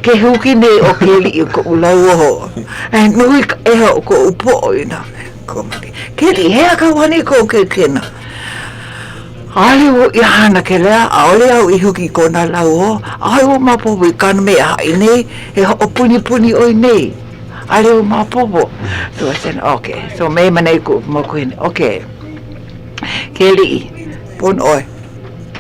ke huki nei o ke li ko lau ho. And nui e ho ko upo ina. Ko ke li he ka wani ko ke kena. Ai o I hana ke lea, aole au I huki kona lau ho. Ai o mapopo I kana me hai nei, he ho puni oi nei. Ai o mapopo. So I said, okay. So me manei ko mokuhine, okay. Ke li pun oi.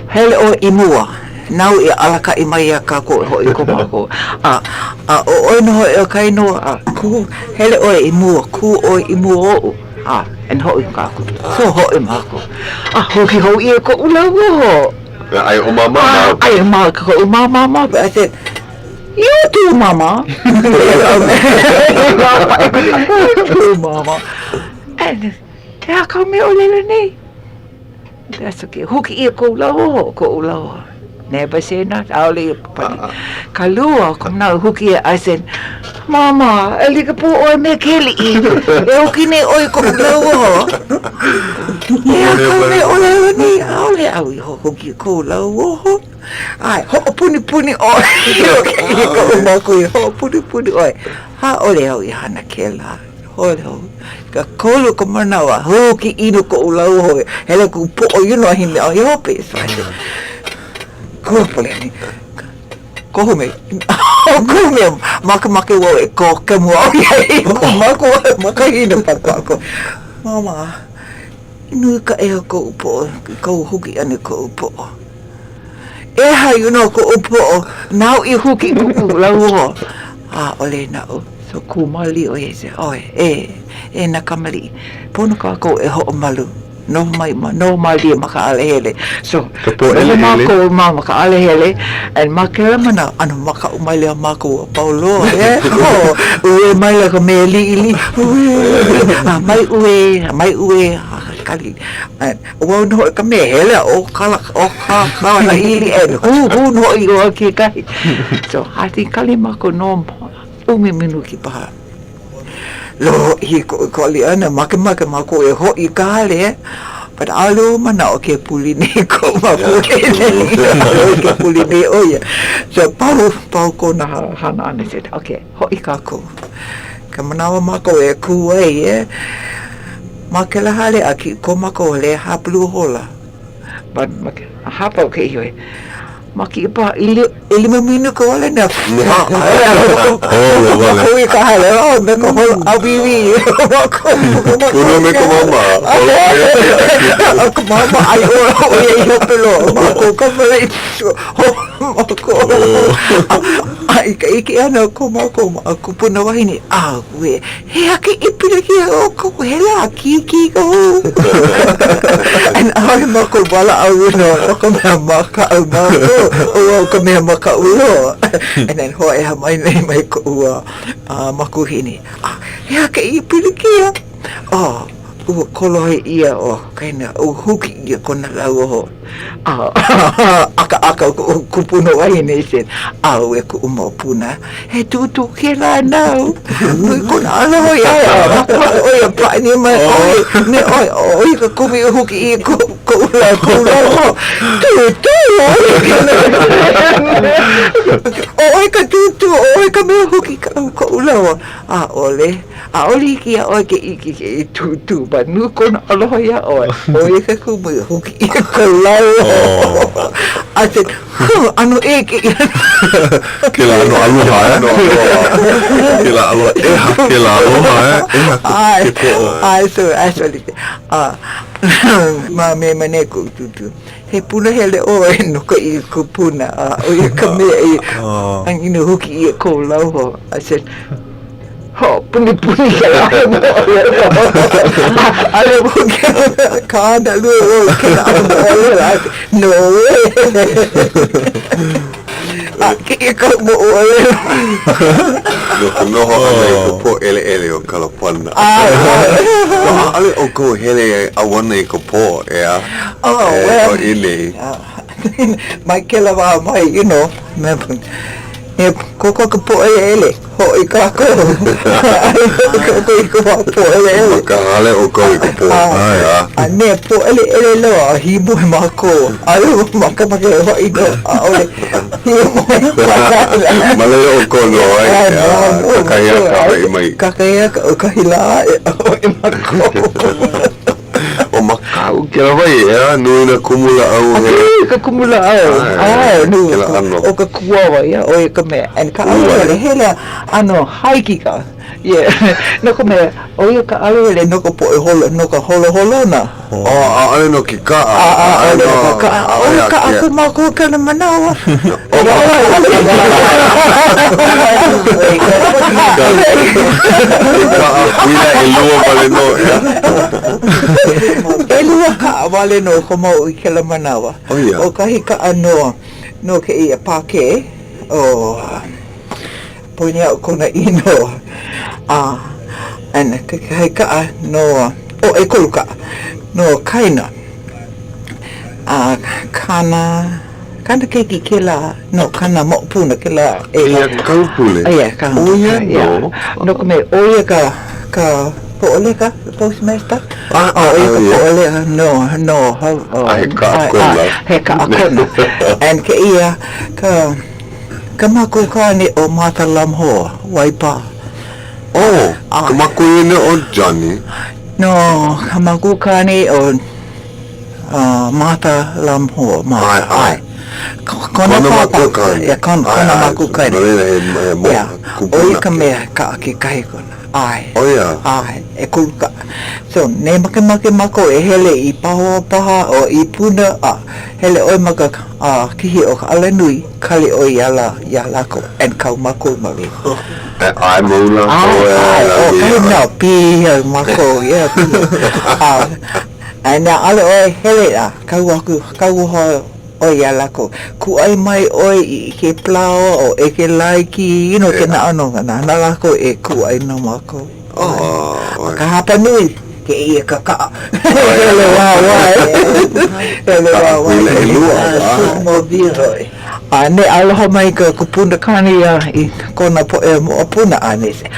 Hele o I mua. Nau I alaka I mai ka ko ho I ko mako. O oi no ho I kai no ku hele oi I mua, ku oi I mua o. And ho I kako. So ho I mako. Hoki ho I ko ulau ho. Ai o mama. Ai ma ko mama. I said, you too, mama. You too, mama. And kaya kami olele ni. That's okay. Hoki I ko ulau. Never say not. Auli Ka Leo na huki I said, mama, elika po oi me keli I. E hoki ne oi ko ulau ho. Ia ka me ole ni auli au hoki ko ulau ho. Ai, ho puni oi. Ko mako ho puni oi. Ha ole au I hana kela. Ho. Ka kolo ko manawa hoki ino ko ulau ho. Hele ku po oi no hime au hope so I said. Kuopoleni. Kohume. Kohume. Maka wo e ko kamu au ia. Maka hina pako. Mama. Inu ka e ko upo. Ko huki ane ko upo. Eha ko upo nau I huki kuku lau ole nau so kumali o se e na kamali pono ka ko e ho malu no mali maka alehele so no mako maka alehele and makela mana ano maka umale mako paulo uwe mai ka meli ili mai uwe kali o no ka mehele o kala na ili no I ke kai so hati kali mako no umi minuki pa lo hi ko li ana maka mako e ho I kale but alo mana o ke puline ko mako ke puline oya so pau ko na hana ane said okay ho I kako ka manawa mako e ku ai makela hale aki ko mako le haplu hola but hapa ke hiyo maki pa ili mamino ko wala na oi ka hale me ko hol abiwi Uno me ko mama ai o pelo mako ka male mako ai ka iki ana ko mako aku puna wahini we he aki ipile ki o ko hela ki ko and ai mako bala au no ko maka au mako o ka mea maka ulo and then ho e mai ko makuhini hea ka I pilikia ua kolohe ia o kaina o huki ia kona lau ho aka kupuno wahine sen e ku umopuna he tutu ke la nau nui kona aloho ia oia pa ni mai oi ka kumi huki ia ko ula tutu oi ka tutu oi ka mea huki ko ula ole ki a oi ke iki ke tutu ba nu kona aloha ia oi ka kumi huki ia ko lau I said, ano ke la ano aloha ke la aloha ai so ma me mane ko tutu he puna hele no ko I ko puna o ka me ang ino huki I ko lau I said puni ka ale ka da lu no ke ka mo no ho po ele o kalapana ale o ko hele awana I ko po well ile mai kela wa mai me ko po ele ho I kako ko po ele ka ale o ko po ne po ele lo hi mo mako alo maka ho I do ole male o ko no kakaya ka hila mako o makau ke la vai no na kumula au ka kumula au no o ka kuawa ia o ka me and ka ale hela ano haiki ka no ka me o ka ale no ka po holo no ka holo na ale no ki ka ka aku mako ka na manawa ila elua vale no elua ka vale no como I ke la manawa o ka hika ano no ke ia pake ponia kona ino and ka hika no e koluka no kaina kana keki kela no kana mo puna kela ia kaupule ka no no kome oia ka poole ka postmaster poole no he ka akona and ke ia ka mako kane o mata lam ho waipa ka mako ine o Johnny no ka mako kane o mata lam ho kona makukane kona makukane oi ka mea ka aki kai kona Ai. Oh ia. Ai, e kuluka. So, ne make mako e hele I paha o I puna hele oi maka kihi o ka ala nui kali o ia ko en kau mako mali. Ai mula. Ai, o kai na pi mako ia pi. Ana ala oi hele kau ho o ia lako ku ai mai oi I ke plao o e ke laiki ke na ano na lako e ku ai na mako. Ka hapa nui ke ia kaka. Hele wa mo biro. Ane aloha mai ka kupuna kani I kona po e mo puna ane se.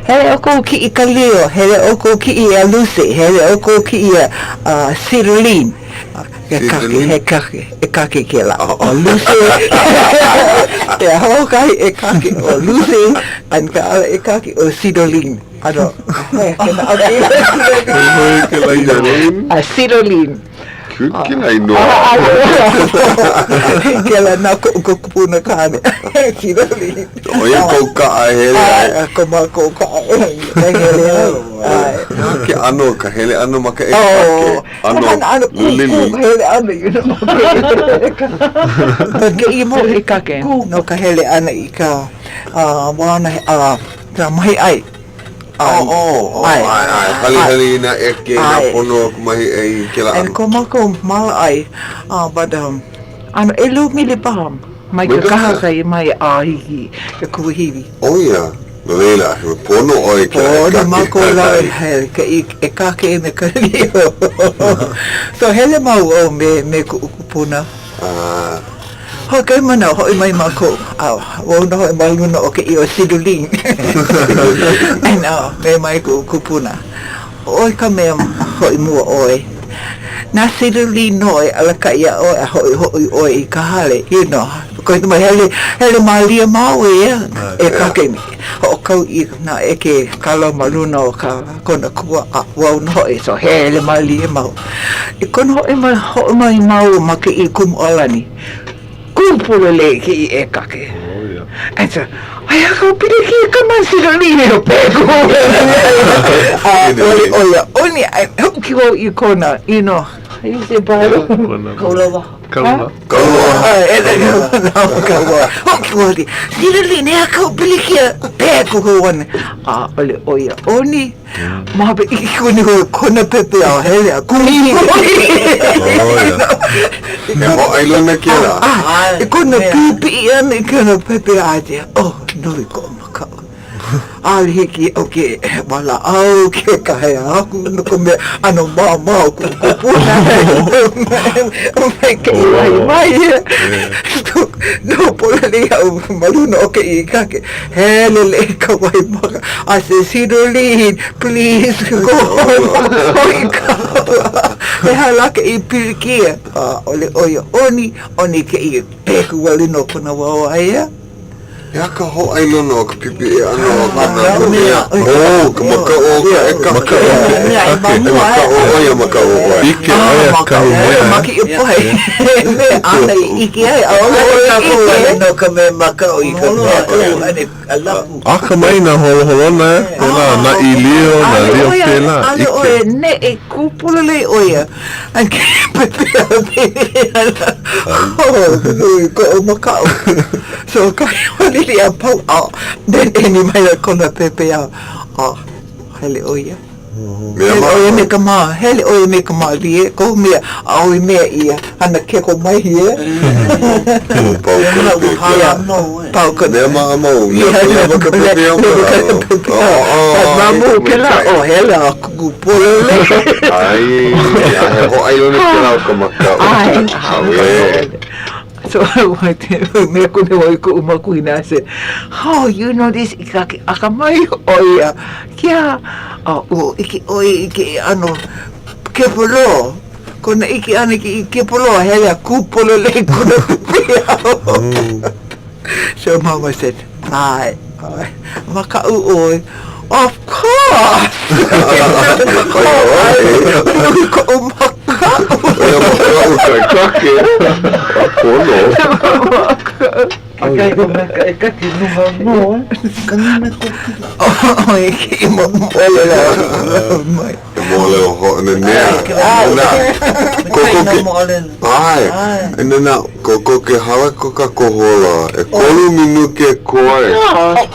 Hele oko ki I Ka Leo, hele oko ki I Lucy, hele oko ki I Siruline. E kake ke la o Lucy. E hao kai e kake o Lucy, an ka ala e kake o Siruline. Ano, Siruline. Kila inoa. Kila na kupuna kane. Siruline. Oia ko ka hele. Ko mako ka hele. Ke ano ka hele ano maka e ano lulu hele ano ke imo I kake no ka hele ana I ka wana ka mai ai hali na eke na pono mahi ai kila ano ko mako mal ai but ano elu mili paham mai ka kahaka I mai ahiki ka kuhiwi ia Lolena, pono oi ka pono mako la hele ka I kake me Ka Leo. So hele mau o me kupuna. Ho kai mana ho mai mako. Wo no ho mai no o ke I o Siruline. Me mai kupuna. Oi ka me ho mu oi. Na Siruline no ala ka ia ho oi ka hale, ko tu mai hele malia mau e kake mi. O kau I na eke kalo maluna o ka kona kua wau no so hele malia mau. I kono ho mai mau make I kum olani. Kumpule le ki I e kake. And so, ai ako piliki ka man Siruline o peko. Oni ai hoki wo I kona I say baro. Kaulawa. Siruline ako piliki peko ko wan. Ole oia oni. Mabe ikuni ho kona pepe a hele a kuni. Mo ai lona kila. Ikona pipi an ikona pepe a te. Oh, no ko maka. Ali hiki okay wala ke kaya aku no come ano mama ku puna ke mai no polali au maluno okay kake hele ka wai maka I say Siruline please go e hala ke I piliki ole oyo oni ke I peku wali no kuna wa ai Ya ka ho ai lono ka pipi e ano mana ka maka o ka maka o Ike ai ka maki I pai ana ike ai o no ka me maka o I ka ane alapu aka mai na holona na I leo na leo pela ike ne e kupulele oia an ke pepe ko maka so ka Lili a pau then eni mai kona pepe hele oia hele me kama hele oia me kama lie ko me au me ia ana ke ko mai hie pau ko ne ma mo ne ka pepe mamu ke la hele a ku polele ai ho ai lona kila ko maka so me kune oi ko umakuina se how you know this ikaki akamai oia kia iki oi iki ano ke polo kona iki ana ki ke polo hele kupolo le kuna so mama said hi maka oi of course Okay, ka no. Kanina ko. Oh, ke mo olela. Mo'olelo ho'onenea. Ai, nana koko ke hawa ko ka kohola. E kolu minu ke koe.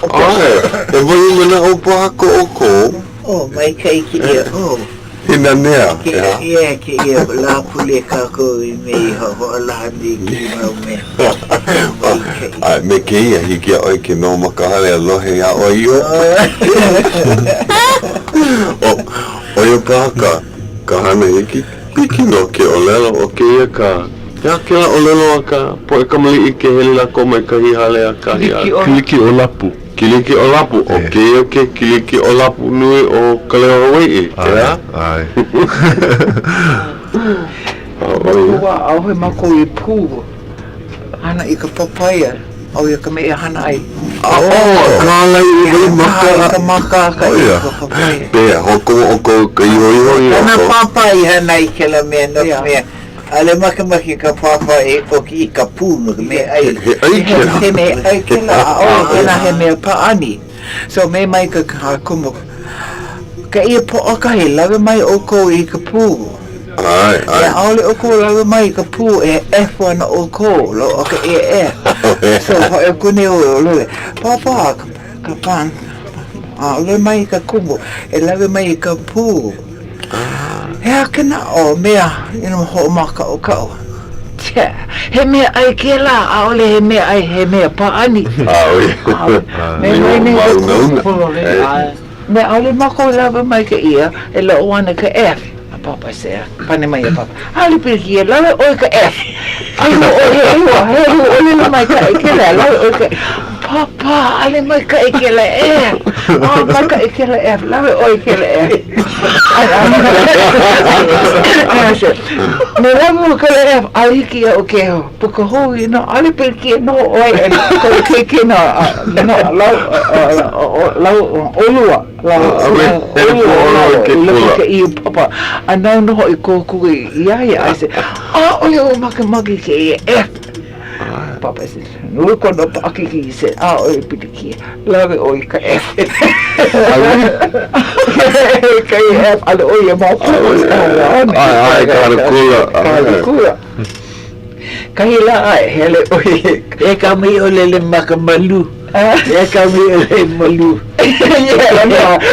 Ai, e voi mana opa ko oko. Oh, mai kai ki e. Oh. Hina nea. Ia ki e la pule ka ko I me ho la ni ki mau me. Ai, me ke ia hiki a oi ke no makahale alohe a oi o. Oio ka hana hiki piki no ke olelo o ke ia ka ke la olelo a ka po e kamali I ke hele la ko mai kahi hale a kahi a Kiliki o lapu. Kiliki o lapu o ke ia ke kiliki o lapu nui o Ka Leo Hawaiʻi Ai. Ua au he mako I pū. Ana I ka papaya. Au ia ka me ia hana ai. Ka lai I maka. Ka maka ka I ka papaya. Pea, hoko ka iho Ana papa I hana I ke la mea no mea. Ale maki ka papa o ki I ka pū no me ai. He me ai ke la au ena he mea paani. So me mai ka kumu. Ka ia po o ka he lawe mai o ko I ka pū. Ai. Ya aole o ko lawe mai ka pū e F1 o ko lo o ka e. So ho e kune o lole. Papa ka pan. Aole mai ka kumu e lawe mai ka pū. Hea kena o mea ino ho maka o kau. Tia, he mea ai ke la, aole he mea ai he mea paani. Me aole mako lawe mai ka ia, e la o ana ka F. A papa sea, pane mai a papa. Ale piki e lawe oi ka F. Ai o he ole la mai ka e ke la, lawe oi ka Papa, ale mai ka e ke la F. Mai ka e ke la F, lawe oi ke la F. Me lamu ka le F, aliki o ke ho. Puka ho I no, ale piki no oi e ko ke ke no lau olua. Lau ke I papa. Anau no ho I kōku I ia I se. Oi o maki ke I F. Papa se, nui kono paki ki se, oi pitiki, lawe oi ka F. Ka I F, ale oi e mau kua. Ai, ka kula. Ka hila ai, hele oi. E ka mi o lele maka malu. E ka mi o lele malu.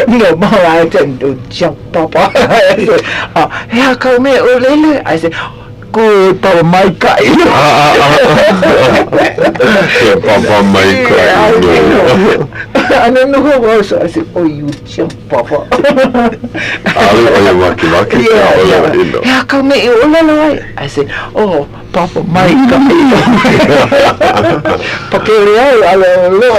No, mau ai tendo jump papa. Hea ka me o lele, I said, ko tau mai kai. Papa mai kai. Ano no ho so I said, oh you jump papa. Ale oia maki ka ola ino. Ya ka me I olelo ai. I said, oh papa mai kai. Pakele ai ale lo.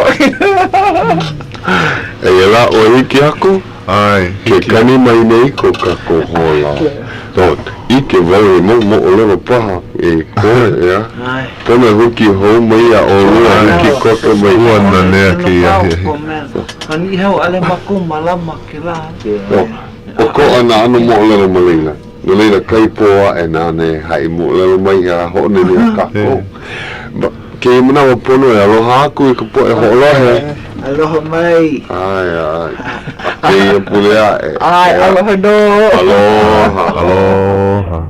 E la o hiki aku? Ai. Ke kani mai nei ko ka kohola. Ike wau mo o lero paha e koe ea. Pona huki hou mai a o rua hiki koto mai. Ua na nea ki ia. Hani hau ale mako malama ke la. O ko ana ano mo o lero malinga. Lolena kai poa e nane hai mo o lero mai a ho'one ni a kako. Ke I mana wa pono e aloha aku I ka po e ho'olohe. Aloha mai. Ai. Ke ia pulea e. Ai, aloha no. Aloha.